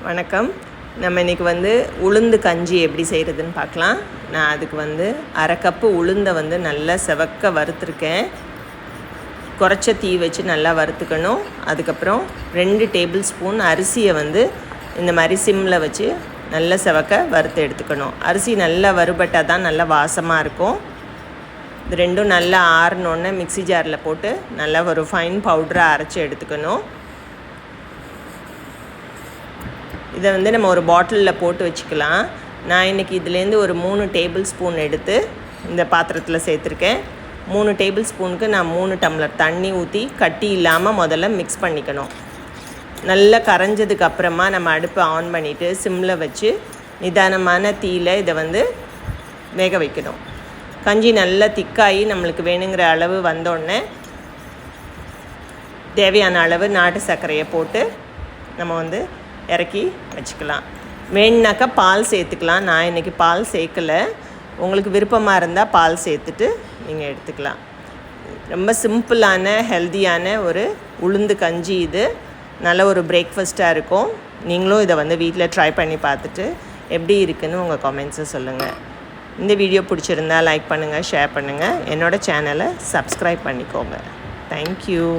வணக்கம். நம்ம இன்றைக்கி உளுந்து கஞ்சி எப்படி செய்கிறதுன்னு பார்க்கலாம். நான் அதுக்கு 1/2 கப்பு உளுந்தை நல்லா செவக்க வறுத்துருக்கேன். குறைச்ச தீ வச்சு நல்லா வறுத்துக்கணும். அதுக்கப்புறம் 2 டேபிள் ஸ்பூன் அரிசியை இந்த மாதிரி சிம்மில் வச்சு நல்லா செவக்க வறுத்து எடுத்துக்கணும். அரிசி நல்லா வறுபட்டால் தான் நல்லா வாசமாக இருக்கும். இது ரெண்டும் நல்லா ஆறினோடனே மிக்ஸி ஜாரில் போட்டு நல்லா ஒரு ஃபைன் பவுடராக அரைச்சி எடுத்துக்கணும். இதை நம்ம ஒரு பாட்டிலில் போட்டு வச்சுக்கலாம். நான் இன்றைக்கி இதுலேருந்து ஒரு 3 டேபிள் ஸ்பூன் எடுத்து இந்த பாத்திரத்தில் சேர்த்துருக்கேன். 3 டேபிள் ஸ்பூனுக்கு நான் 3 டம்ளர் தண்ணி ஊற்றி கட்டி இல்லாமல் முதல்ல மிக்ஸ் பண்ணிக்கணும். நல்லா கரைஞ்சதுக்கு அப்புறமா நம்ம அடுப்பை ஆன் பண்ணிவிட்டு சிம்மில் வச்சு நிதானமான தீயில் இதை வேக வைக்கணும். கஞ்சி நல்லா திக்காகி நம்மளுக்கு வேணுங்கிற அளவு வந்தோடனே தேவையான அளவு நாட்டு சர்க்கரையை போட்டு நம்ம இறக்கி வச்சுக்கலாம். வேணுனாக்கா பால் சேர்த்துக்கலாம். நான் இன்றைக்கி பால் சேர்க்கலை. உங்களுக்கு விருப்பமாக இருந்தால் பால் சேர்த்துட்டு நீங்கள் எடுத்துக்கலாம். ரொம்ப சிம்பிளான ஹெல்த்தியான ஒரு உளுந்து கஞ்சி. இது நல்ல ஒரு பிரேக்ஃபாஸ்ட்டாக இருக்கும். நீங்களும் இதை வீட்டில் ட்ரை பண்ணி பார்த்துட்டு எப்படி இருக்குன்னு உங்கள் கமெண்ட்ஸை சொல்லுங்கள். இந்த வீடியோ பிடிச்சிருந்தால் லைக் பண்ணுங்கள், ஷேர் பண்ணுங்கள். என்னோடய சேனலை சப்ஸ்கிரைப் பண்ணிக்கோங்க. தேங்க்யூ.